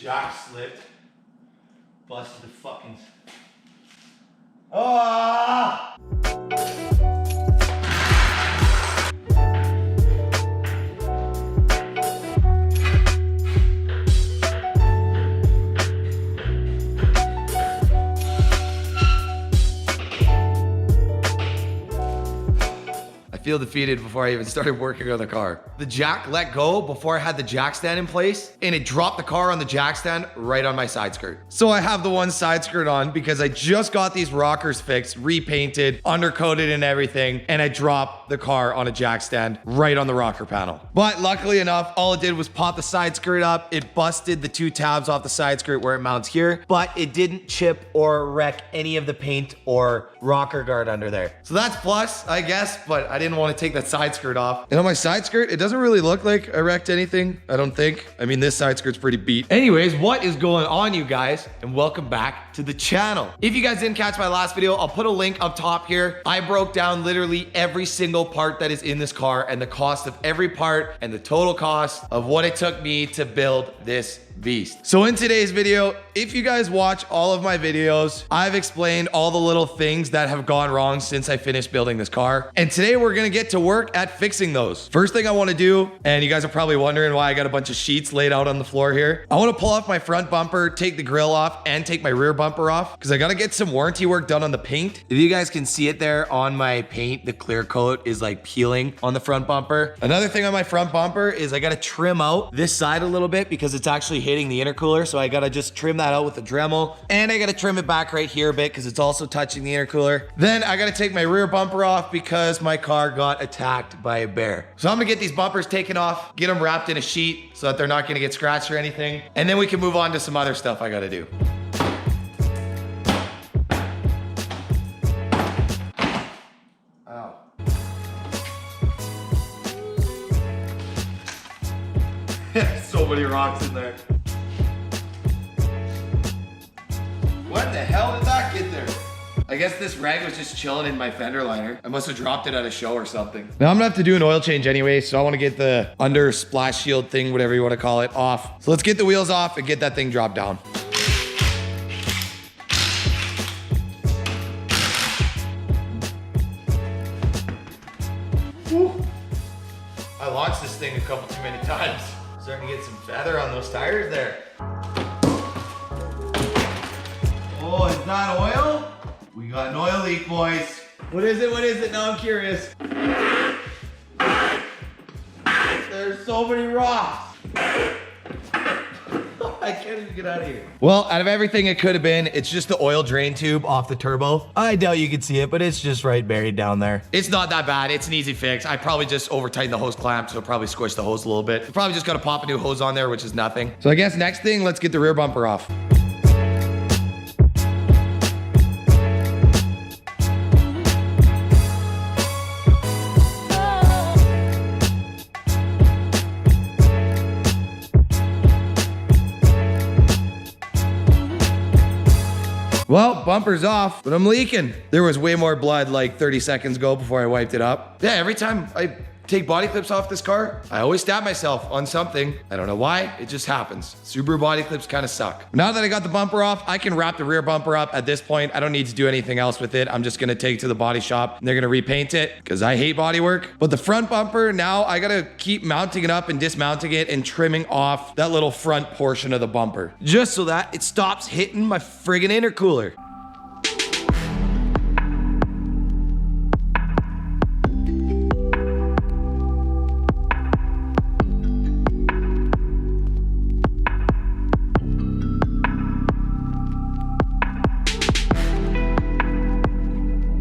jack slipped. Busted the fucking... Ah! I feel defeated before I even started working on the car. The jack let go before I had the jack stand in place, and it dropped the car on the jack stand right on my side skirt. So I have the one side skirt on because I just got these rockers fixed, repainted, undercoated and everything, and I dropped the car on a jack stand right on the rocker panel. But luckily enough, all it did was pop the side skirt up. It busted the 2 tabs off the side skirt where it mounts here, but it didn't chip or wreck any of the paint or rocker guard under there. So that's plus, I guess, but I didn't want to take that side skirt off. And on my side skirt, it doesn't really look like I wrecked anything, I don't think. I mean, this side skirt's pretty beat. Anyways, what is going on, you guys? And welcome back to the channel. If you guys didn't catch my last video, I'll put a link up top here. I broke down literally every single part that is in this car and the cost of every part and the total cost of what it took me to build this beast. So in today's video, if you guys watch all of my videos, I've explained all the little things that have gone wrong since I finished building this car. And today we're gonna get to work at fixing those. First thing I wanna do, and you guys are probably wondering why I got a bunch of sheets laid out on the floor here. I wanna pull off my front bumper, take the grill off, and take my rear bumper off, because I gotta get some warranty work done on the paint. If you guys can see it there on my paint, the clear coat is like peeling on the front bumper. Another thing on my front bumper is I gotta trim out this side a little bit because it's actually hitting the intercooler, so I gotta just trim that out with a Dremel, and I gotta trim it back right here a bit because it's also touching the intercooler. Then I gotta take my rear bumper off because my car got attacked by a bear. So I'm gonna get these bumpers taken off, get them wrapped in a sheet so that they're not gonna get scratched or anything, and then we can move on to some other stuff I gotta do. Ow. So many rocks in there. What the hell did that get there? I guess this rag was just chilling in my fender liner. I must have dropped it at a show or something. Now I'm gonna have to do an oil change anyway, so I wanna get the under splash shield thing, whatever you wanna call it, off. So let's get the wheels off and get that thing dropped down. Whew. I launched this thing a couple too many times. Starting to get some feather on those tires there. Oh, is that oil? We got an oil leak, boys. What is it? What is it? Now I'm curious. There's so many rocks. I can't even get out of here. Well, out of everything it could have been, it's just the oil drain tube off the turbo. I doubt you can see it, but it's just right buried down there. It's not that bad. It's an easy fix. I probably just over tightened the hose clamp, so it'll probably squish the hose a little bit. Probably just gotta pop a new hose on there, which is nothing. So I guess next thing, let's get the rear bumper off. Well, bumper's off, but I'm leaking. There was way more blood like 30 seconds ago before I wiped it up. Yeah, every time I take body clips off this car, I always stab myself on something. I don't know why, it just happens. Subaru body clips kind of suck. Now that I got the bumper off, I can wrap the rear bumper up at this point. I don't need to do anything else with it. I'm just gonna take it to the body shop and they're gonna repaint it because I hate body work. But the front bumper, now I gotta keep mounting it up and dismounting it and trimming off that little front portion of the bumper just so that it stops hitting my friggin' intercooler.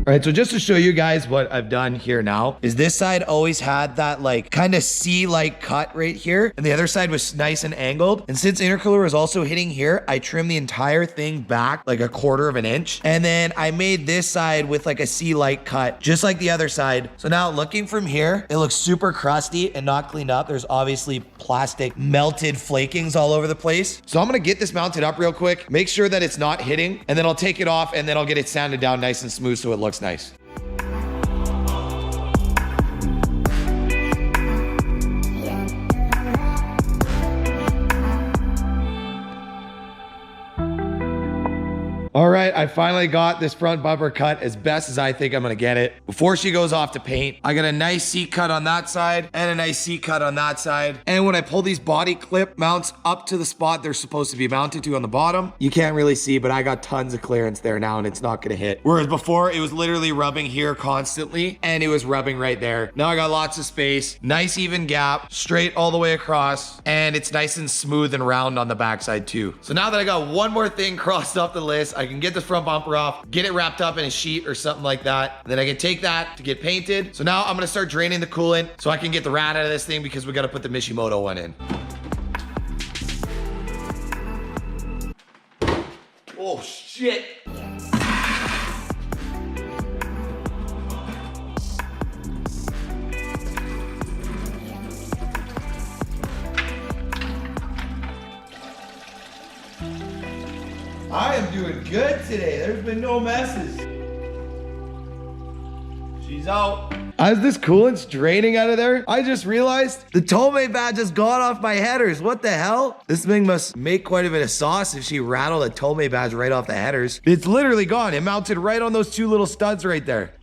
All right, so just to show you guys what I've done here now is this side always had that like kind of C-like cut right here, and the other side was nice and angled. And since intercooler was also hitting here, I trimmed the entire thing back like 1/4 of an inch. And then I made this side with like a C-like cut, just like the other side. So now looking from here, it looks super crusty and not cleaned up. There's obviously plastic melted flakings all over the place. So I'm gonna get this mounted up real quick, make sure that it's not hitting, and then I'll take it off and then I'll get it sanded down nice and smooth so it looks nice. All right, I finally got this front bumper cut as best as I think I'm gonna get it. Before she goes off to paint, I got a nice seat cut on that side and a nice seat cut on that side. And when I pull these body clip mounts up to the spot they're supposed to be mounted to on the bottom, you can't really see, but I got tons of clearance there now and it's not gonna hit. Whereas before, it was literally rubbing here constantly and it was rubbing right there. Now I got lots of space, nice even gap, straight all the way across, and it's nice and smooth and round on the backside too. So now that I got one more thing crossed off the list, I can get this front bumper off, get it wrapped up in a sheet or something like that. Then I can take that to get painted. So now I'm gonna start draining the coolant so I can get the rat out of this thing because we gotta put the Mishimoto one in. Oh shit. I am doing good today. There's been no messes. She's out. As this coolant's draining out of there, I just realized the Tomei badge has gone off my headers. What the hell? This thing must make quite a bit of sauce if she rattled a Tomei badge right off the headers. It's literally gone. It mounted right on those two little studs right there.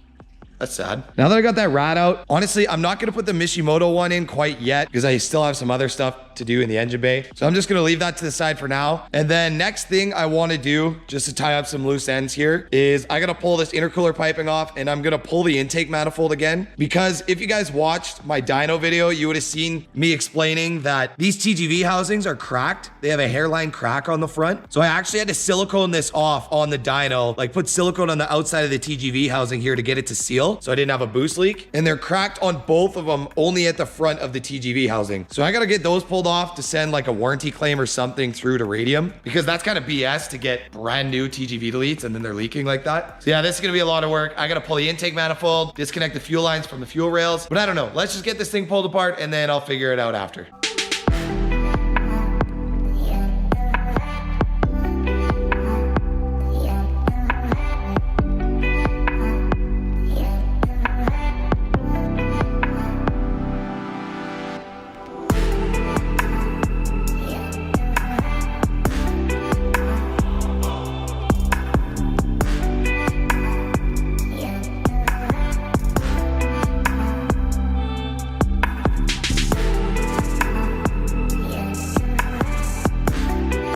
That's sad. Now that I got that rat out, honestly, I'm not gonna put the Mishimoto one in quite yet because I still have some other stuff to do in the engine bay. So I'm just gonna leave that to the side for now. And then next thing I wanna do, just to tie up some loose ends here, is I gotta pull this intercooler piping off and I'm gonna pull the intake manifold again. Because if you guys watched my dyno video, you would have seen me explaining that these TGV housings are cracked. They have a hairline crack on the front. So I actually had to silicone this off on the dyno, like put silicone on the outside of the TGV housing here to get it to seal. So I didn't have a boost leak. And they're cracked on both of them, only at the front of the TGV housing. So I gotta get those pulled off to send like a warranty claim or something through to Radium, because that's kind of BS to get brand new TGV deletes and then they're leaking like that. So yeah, this is gonna be a lot of work. I gotta pull the intake manifold, disconnect the fuel lines from the fuel rails, but I don't know. Let's just get this thing pulled apart and then I'll figure it out after.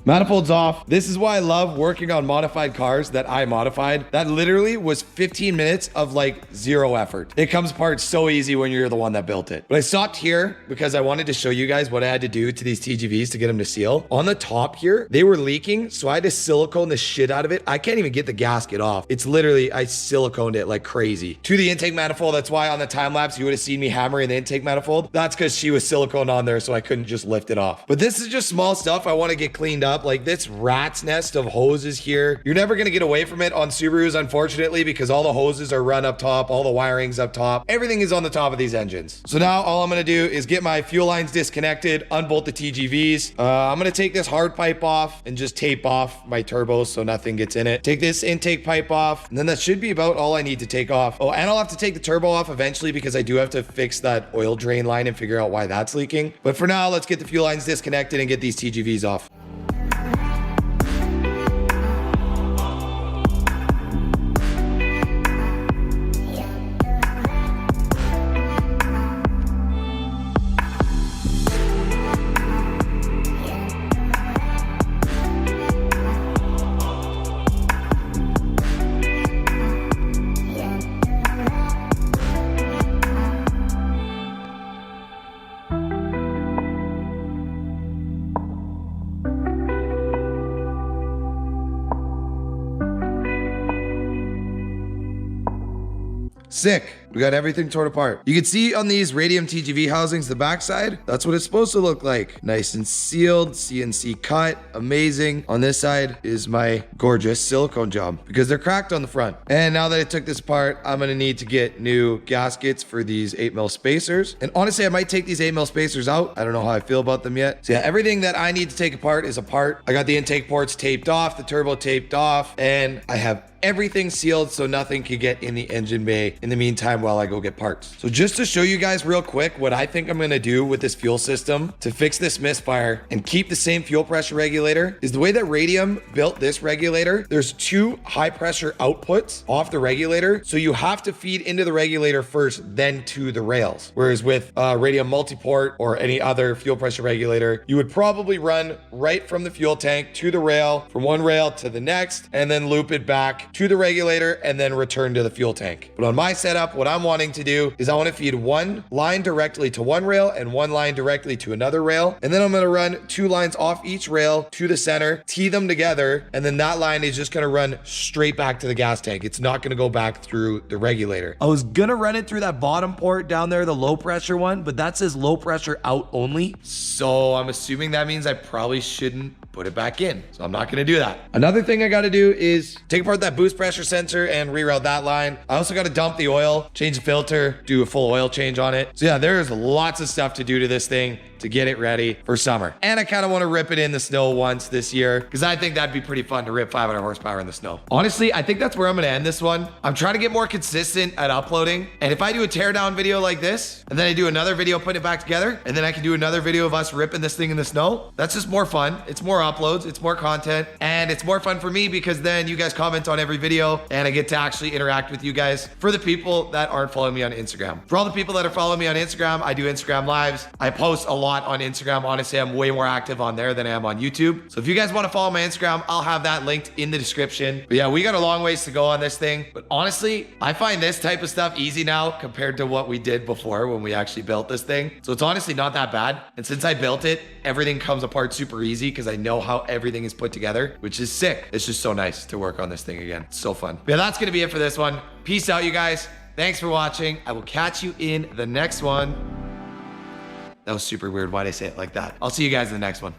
Manifold's off. This is why I love working on modified cars that I modified. That literally was 15 minutes of like zero effort. It comes apart so easy when you're the one that built it. But I stopped here because I wanted to show you guys what I had to do to these TGVs to get them to seal. On the top here, they were leaking, so I had to silicone the shit out of it. I can't even get the gasket off. It's literally, I siliconed it like crazy. To the intake manifold, that's why on the time lapse, you would have seen me hammering the intake manifold. That's because she was siliconed on there, so I couldn't just lift it off. But this is just small stuff I want to get cleaned up. Like this rat's nest of hoses here. You're never going to get away from it on Subarus, unfortunately, because all the hoses are run up top, all the wiring's up top. Everything is on the top of these engines. So now all I'm going to do is get my fuel lines disconnected, unbolt the TGVs. I'm going to take this hard pipe off and just tape off my turbos so nothing gets in it. Take this intake pipe off, and then that should be about all I need to take off. Oh, and I'll have to take the turbo off eventually because I do have to fix that oil drain line and figure out why that's leaking. But for now, let's get the fuel lines disconnected and get these TGVs off. Sick. We got everything torn apart. You can see on these Radium TGV housings, the backside, that's what it's supposed to look like. Nice and sealed, CNC cut, amazing. On this side is my gorgeous silicone job because they're cracked on the front. And now that I took this apart, I'm gonna need to get new gaskets for these 8mm spacers. And honestly, I might take these 8mm spacers out. I don't know how I feel about them yet. So yeah, everything that I need to take apart is apart. I got the intake ports taped off, the turbo taped off, and I have everything sealed so nothing could get in the engine bay in the meantime time while I go get parts. So just to show you guys real quick what I think I'm gonna do with this fuel system to fix this misfire and keep the same fuel pressure regulator is the way that Radium built this regulator. There's 2 high pressure outputs off the regulator. So you have to feed into the regulator first, then to the rails. Whereas with Radium multiport or any other fuel pressure regulator, you would probably run right from the fuel tank to the rail, from one rail to the next, and then loop it back to the regulator and then return to the fuel tank. But on my setup, what I'm wanting to do is I want to feed one line directly to one rail and one line directly to another rail. And then I'm going to run 2 lines off each rail to the center, tee them together, and then that line is just going to run straight back to the gas tank. It's not going to go back through the regulator. I was going to run it through that bottom port down there, the low pressure one, but that says low pressure out only. So I'm assuming that means I probably shouldn't put it back in. So I'm not going to do that. Another thing I got to do is take apart that boost pressure sensor and reroute that line. I also got to dump the oil, change the filter, do a full oil change on it. So yeah, there's lots of stuff to do to this thing to get it ready for summer. And I kind of want to rip it in the snow once this year because I think that'd be pretty fun to rip 500 horsepower in the snow. Honestly, I think that's where I'm going to end this one. I'm trying to get more consistent at uploading. And if I do a teardown video like this, and then I do another video putting it back together, and then I can do another video of us ripping this thing in the snow, that's just more fun. It's more uploads, it's more content, and it's more fun for me because then you guys comment on every video and I get to actually interact with you guys. For the people that aren't following me on Instagram. For all the people that are following me on Instagram, I do Instagram lives. I post a lot on Instagram. Honestly, I'm way more active on there than I am on YouTube. So if you guys want to follow my Instagram, I'll have that linked in the description. But yeah, we got a long ways to go on this thing. But honestly, I find this type of stuff easy now compared to what we did before when we actually built this thing. So it's honestly not that bad. And since I built it, everything comes apart super easy because I know how everything is put together, which is sick. It's just so nice to work on this thing again. It's so fun. But yeah, that's going to be it for this one. Peace out, you guys. Thanks for watching. I will catch you in the next one. That was super weird. Why'd I say it like that? I'll see you guys in the next one.